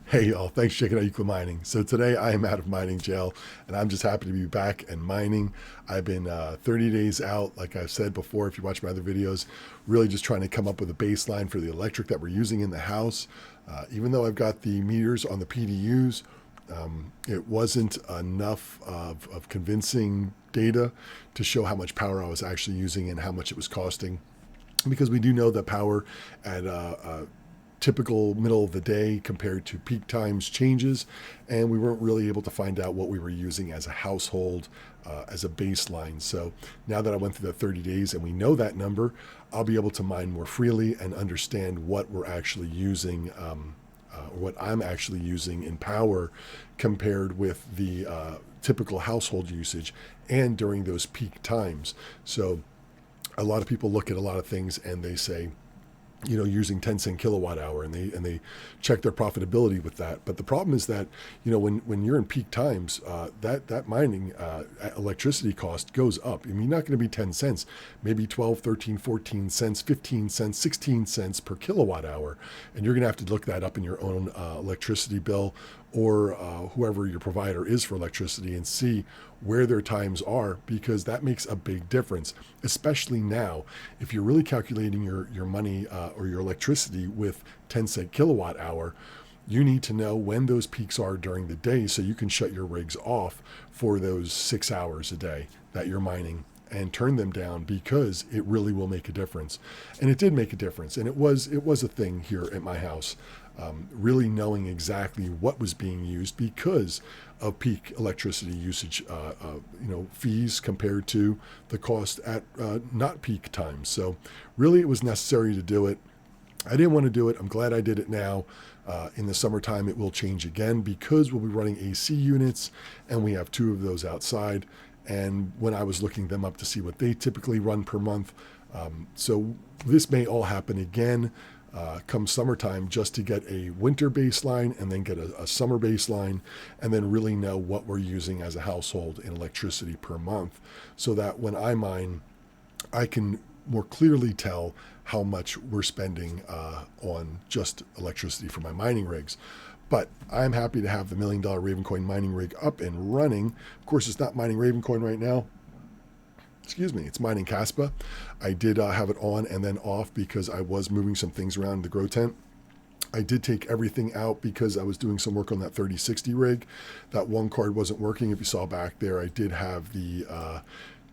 Hey y'all, thanks for checking out Equa Mining. So today I am out of mining jail and I'm just happy to be back and mining. I've been 30 days out, like I've said before, if you watch my other videos, really just trying to come up with a baseline for the electric that we're using in the house. Even though I've got the meters on the PDUs, it wasn't enough of convincing data to show how much power I was actually using and how much it was costing, because we do know that power at typical middle of the day compared to peak times changes, and we weren't really able to find out what we were using as a household as a baseline. So now that I went through the 30 days and we know that number, I'll be able to mine more freely and understand what we're actually using, or what I'm actually using in power compared with the typical household usage and during those peak times. So a lot of people look at a lot of things and they say, using 10-cent kilowatt hour, and they check their profitability with that. But the problem is that, when you're in peak times, that mining electricity cost goes up. I mean, not going to be 10 cents, maybe 12, 13, 14 cents, 15 cents, 16 cents per kilowatt hour. And you're going to have to look that up in your own electricity bill, or whoever your provider is for electricity, and see where their times are, because that makes a big difference, especially now. If you're really calculating your money or your electricity with 10-cent kilowatt hour, you need to know when those peaks are during the day so you can shut your rigs off for those 6 hours a day that you're mining and turn them down, because it really will make a difference. And it did make a difference, and it was a thing here at my house. Really knowing exactly what was being used because of peak electricity usage, fees compared to the cost at not peak times. So really it was necessary to do it. I didn't want to do it. I'm glad I did it now. In the summertime, it will change again because we'll be running AC units, and we have two of those outside. And when I was looking them up to see what they typically run per month, so this may all happen again come summertime, just to get a winter baseline and then get a summer baseline, and then really know what we're using as a household in electricity per month, so that when I mine, I can more clearly tell how much we're spending on just electricity for my mining rigs. But I'm happy to have the $1 million Ravencoin mining rig up and running. Of course, it's not mining Ravencoin right now. Excuse me, it's mining Caspa. I did have it on and then off because I was moving some things around the grow tent. I did take everything out because I was doing some work on that 3060 rig. That one card wasn't working. If you saw back there, I did have the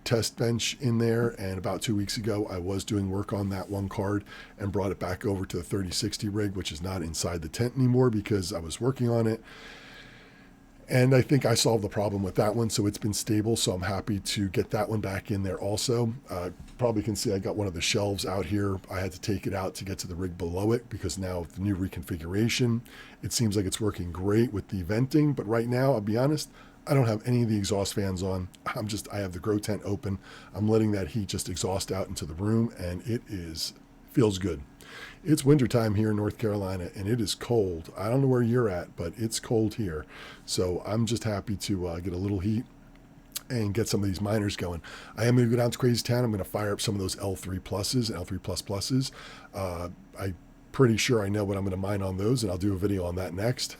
test bench in there, and about 2 weeks ago I was doing work on that one card and brought it back over to the 3060 rig, which is not inside the tent anymore because I was working on it. And I think I solved the problem with that one, so it's been stable. So I'm happy to get that one back in there also. Probably can see I got one of the shelves out here. I had to take it out to get to the rig below it, because now with the new reconfiguration, it seems like it's working great with the venting. But right now, I'll be honest, I don't have any of the exhaust fans on. I have the grow tent open. I'm letting that heat just exhaust out into the room, and feels good. It's wintertime here in North Carolina, and it is cold. I don't know where you're at, but it's cold here. So I'm just happy to get a little heat and get some of these miners going. I am going to go down to Crazy Town. I'm going to fire up some of those L3 pluses and L3 plus pluses. I'm pretty sure I know what I'm going to mine on those, and I'll do a video on that next.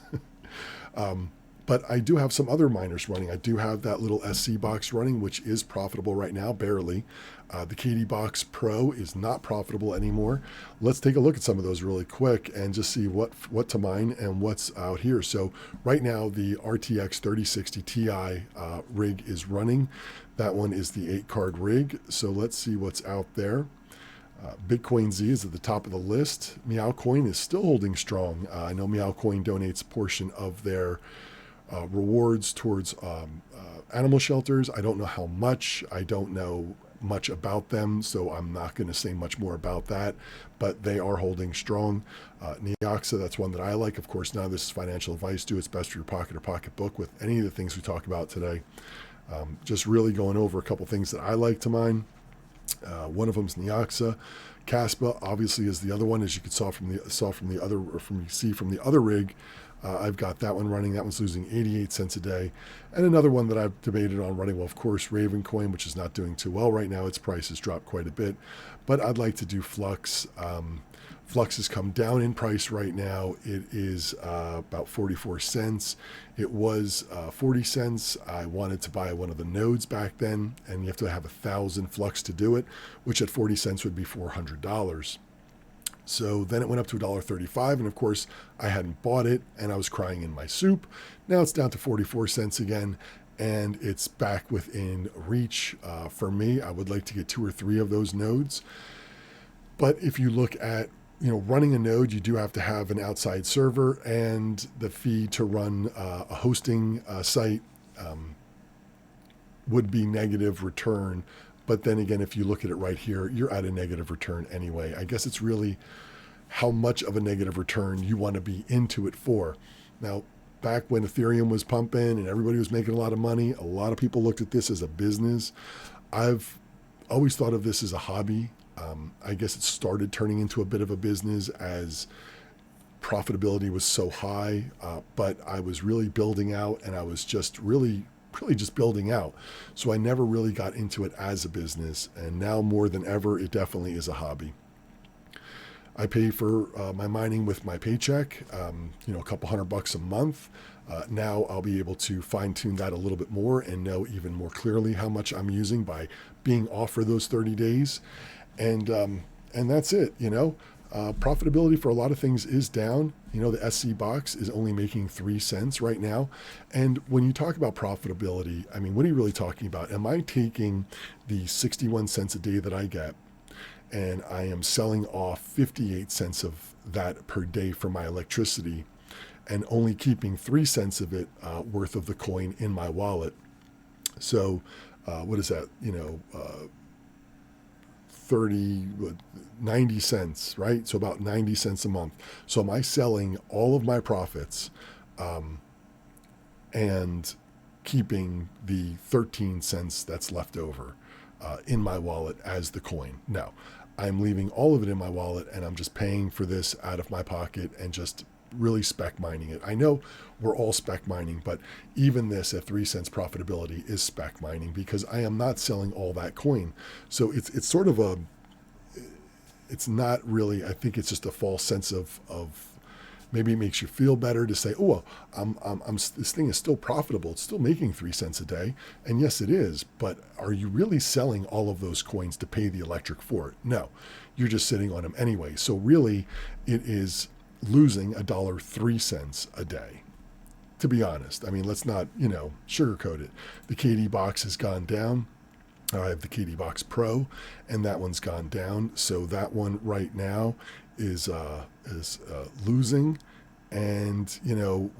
But I do have some other miners running. I do have that little SC box running, which is profitable right now, barely. The KD Box Pro is not profitable anymore. Let's take a look at some of those really quick and just see what to mine and what's out here. So right now, the RTX 3060 Ti rig is running. That one is the 8-card rig. So let's see what's out there. Bitcoin Z is at the top of the list. Meowcoin is still holding strong. I know Meowcoin donates a portion of their rewards towards animal shelters. I don't know how much. I don't know much about them, so I'm not going to say much more about that, but they are holding strong. Neoxa, that's one that I like. Of course, none of this is financial advice. Do what's best for your pocket or pocketbook with any of the things we talk about today. Just really going over a couple things that I like to mine. One of them is Neoxa. Caspa obviously is the other one, as you could see from the other rig. I've got that one running. That one's losing 88 cents a day. And another one that I've debated on running, well, of course, Ravencoin, which is not doing too well right now. Its price has dropped quite a bit. But I'd like to do Flux. Flux has come down in price right now. It is about 44 cents. It was 40 cents. I wanted to buy one of the nodes back then, and you have to have 1,000 Flux to do it, which at 40 cents would be $400. So then it went up to $1.35, and of course I hadn't bought it, and I was crying in my soup. Now it's down to 44 cents again, and it's back within reach for me. I would like to get 2 or 3 of those nodes. But if you look at running a node, you do have to have an outside server, and the fee to run a hosting site would be negative return. But then again, if you look at it right here, you're at a negative return anyway. I guess it's really how much of a negative return you want to be into it for. Now, back when Ethereum was pumping and everybody was making a lot of money, a lot of people looked at this as a business. I've always thought of this as a hobby. I guess it started turning into a bit of a business as profitability was so high, but I was really building out, and I was just really just building out. So I never really got into it as a business, and now more than ever, it definitely is a hobby. I pay for my mining with my paycheck, a couple $100 a month. Now I'll be able to fine tune that a little bit more and know even more clearly how much I'm using by being off for those 30 days. And that's it. Profitability for a lot of things is down. The SC box is only making 3 cents right now. And when you talk about profitability, I mean, what are you really talking about? Am I taking the 61 cents a day that I get, and I am selling off 58 cents of that per day for my electricity, and only keeping 3 cents of it worth of the coin in my wallet? So what is that? 90 cents, right? So about 90 cents a month. So am I selling all of my profits and keeping the 13 cents that's left over in my wallet as the coin? No, I'm leaving all of it in my wallet, and I'm just paying for this out of my pocket and just really spec mining it. I know we're all spec mining, but even this at 3 cents profitability is spec mining, because I am not selling all that coin. So it's sort of it's not really, I think it's just a false sense of maybe it makes you feel better to say, oh, well, this thing is still profitable. It's still making 3 cents a day. And yes, it is. But are you really selling all of those coins to pay the electric for it? No, you're just sitting on them anyway. So really it is losing $1.03 a day, to be honest. I mean, let's not, sugarcoat it. The KD box has gone down. I have the KD box Pro, and that one's gone down. So that one right now is losing. And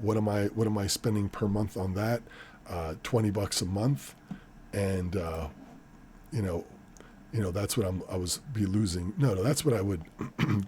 what am I spending per month on that? $20 a month, and that's what I was be losing. No, that's what I would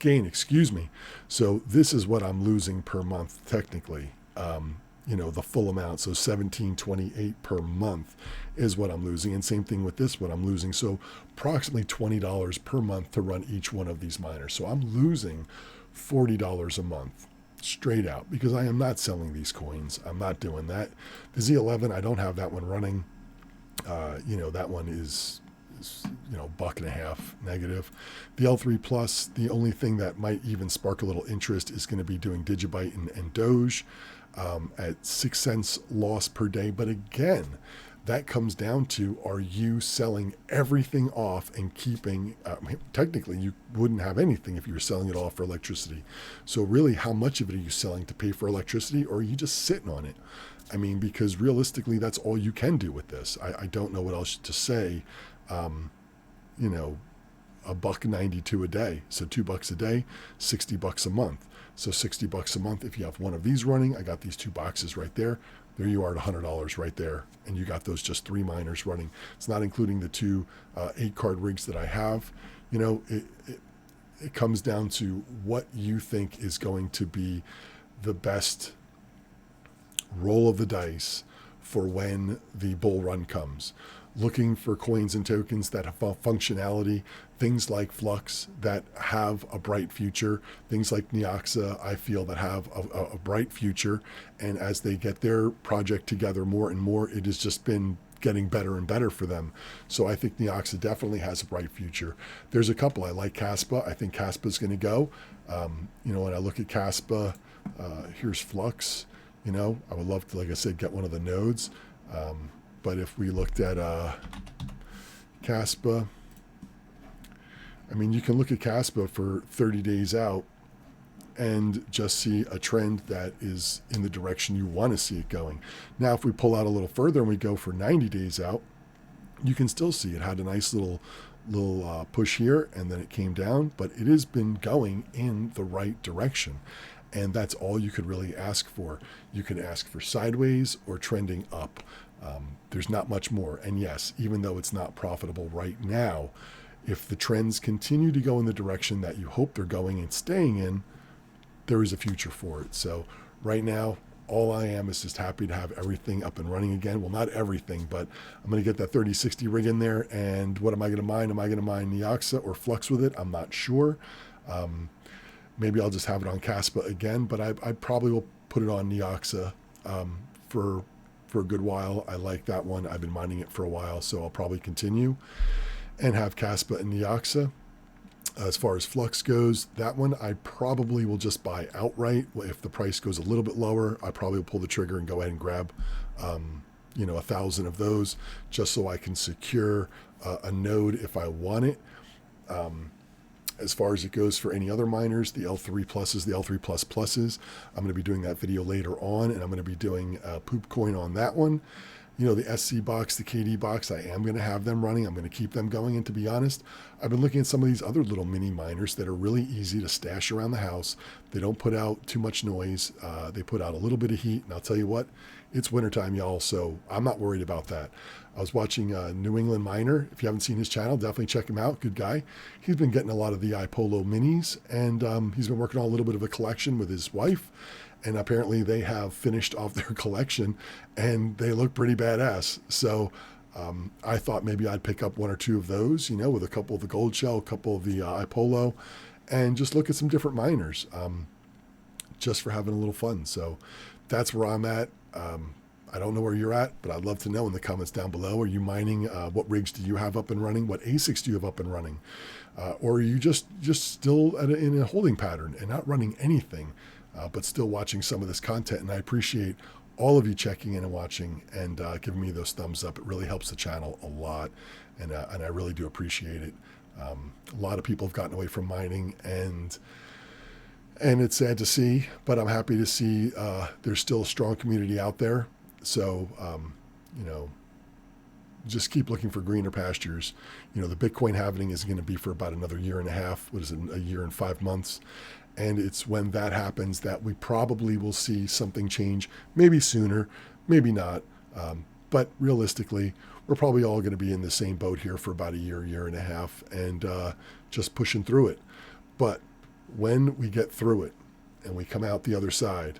gain. Excuse me. So this is what I'm losing per month, technically. The full amount. So $17.28 per month is what I'm losing. And same thing with this, what I'm losing. So approximately $20 per month to run each one of these miners. So I'm losing $40 a month straight out, because I am not selling these coins. I'm not doing that. The Z11, I don't have that one running. That one is $1.50 negative. The L3 Plus, the only thing that might even spark a little interest is going to be doing Digibyte and Doge at 6 cents loss per day. But again, that comes down to, are you selling everything off and keeping, technically you wouldn't have anything if you were selling it off for electricity. So really, how much of it are you selling to pay for electricity, or are you just sitting on it? I mean, because realistically, that's all you can do with this. I don't know what else to say. $1.92 a day. So $2 a day, $60 a month. So $60 a month. If you have one of these running, I got these 2 boxes right there. There you are at $100 right there. And you got those just 3 miners running. It's not including the 2 8-card rigs that I have. It comes down to what you think is going to be the best roll of the dice for when the bull run comes. Looking for coins and tokens that have functionality, things like Flux that have a bright future, things like Neoxa, I feel, that have a bright future. And as they get their project together more and more, it has just been getting better and better for them. So I think Neoxa definitely has a bright future. There's a couple. I like Caspa. I think Caspa is going to go. When I look at Caspa, here's Flux. I would love to, like I said, get one of the nodes. But if we looked at Caspa, you can look at Caspa for 30 days out and just see a trend that is in the direction you want to see it going. Now, if we pull out a little further and we go for 90 days out, you can still see it had a nice little push here, and then it came down, but it has been going in the right direction. And that's all you could really ask for. You can ask for sideways or trending up. There's not much more. And yes, even though it's not profitable right now, if the trends continue to go in the direction that you hope they're going and staying in, there is a future for it. So right now, all I am is just happy to have everything up and running again. Well, not everything, but I'm going to get that 3060 rig in there. And what am I going to mine? Am I going to mine Neoxa or Flux with it? I'm not sure. Maybe I'll just have it on Caspa again, but I probably will put it on Neoxa for a good while. I like that one. I've been mining it for a while, so I'll probably continue and have Caspa and Neoxa. As far as Flux goes, that one I probably will just buy outright. If the price goes a little bit lower, I probably will pull the trigger and go ahead and grab 1,000 of those, just so I can secure a node if I want it. As far as it goes for any other miners, the L3 pluses, the L3 plus pluses, I'm going to be doing that video later on, and I'm going to be doing poop coin on that one. The SC box, the KD box, I am going to have them running. I'm going to keep them going. And to be honest, I've been looking at some of these other little mini miners that are really easy to stash around the house. They don't put out too much noise. They put out a little bit of heat. And I'll tell you what, it's wintertime, y'all. So I'm not worried about that. I was watching New England Miner. If you haven't seen his channel, definitely check him out. Good guy. He's been getting a lot of the iPolo minis, and he's been working on a little bit of a collection with his wife. And apparently they have finished off their collection, and they look pretty badass. So I thought maybe I'd pick up one or two of those, with a couple of the gold shell, a couple of the iPolo, and just look at some different miners, just for having a little fun. So that's where I'm at. I don't know where you're at, but I'd love to know in the comments down below. Are you mining? What rigs do you have up and running? What ASICs do you have up and running? Or are you just still in a holding pattern and not running anything? But still watching some of this content. And I appreciate all of you checking in and watching and giving me those thumbs up. It really helps the channel a lot, and I really do appreciate it. A lot of people have gotten away from mining, and it's sad to see, but I'm happy to see there's still a strong community out there. So, just keep looking for greener pastures. The Bitcoin halving is going to be for about another year and a half. What is it, a year and 5 months? And it's when that happens that we probably will see something change, maybe sooner, maybe not. But realistically, we're probably all going to be in the same boat here for about a year and a half, and just pushing through it. But when we get through it and we come out the other side,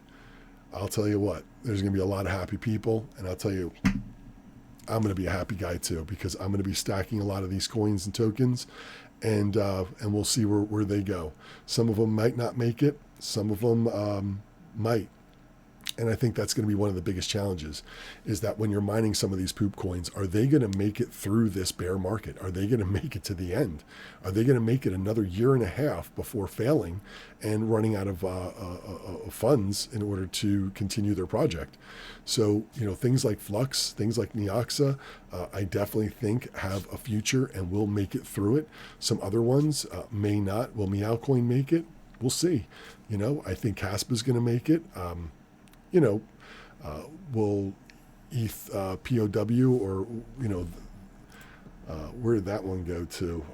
I'll tell you what, there's going to be a lot of happy people. And I'll tell you, I'm going to be a happy guy too, because I'm going to be stacking a lot of these coins and tokens, and we'll see where they go. Some of them might not make it. Some of them might. And I think that's going to be one of the biggest challenges, is that when you're mining some of these poop coins, are they going to make it through this bear market? Are they going to make it to the end? Are they going to make it another year and a half before failing and running out of funds in order to continue their project? So, things like Flux, things like Neoxa, I definitely think have a future and will make it through it. Some other ones may not. Will Meowcoin make it? We'll see. I think Caspa's going to make it. Will ETH POW, or, where did that one go to?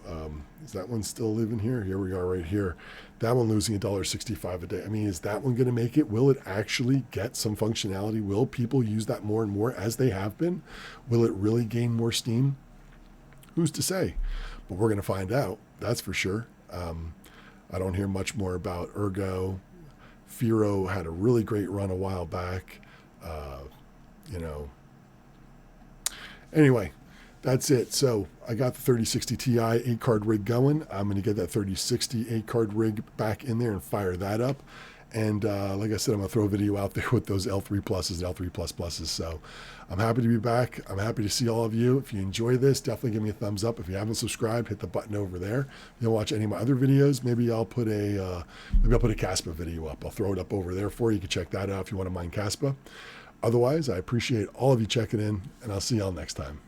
Is that one still living here? Here we are right here. That one losing $1.65 a day. Is that one going to make it? Will it actually get some functionality? Will people use that more and more as they have been? Will it really gain more steam? Who's to say? But we're going to find out. That's for sure. I don't hear much more about Ergo. Firo had a really great run a while back. Anyway, that's it. So I got the 3060 Ti 8-card rig going. I'm going to get that 3060 8-card rig back in there and fire that up. And like I said, I'm going to throw a video out there with those L3 pluses and L3 plus pluses. So I'm happy to be back. I'm happy to see all of you. If you enjoy this, definitely give me a thumbs up. If you haven't subscribed, hit the button over there. If you don't watch any of my other videos, maybe I'll put a Caspa video up. I'll throw it up over there for you. You can check that out if you want to mine Caspa. Otherwise, I appreciate all of you checking in, and I'll see y'all next time.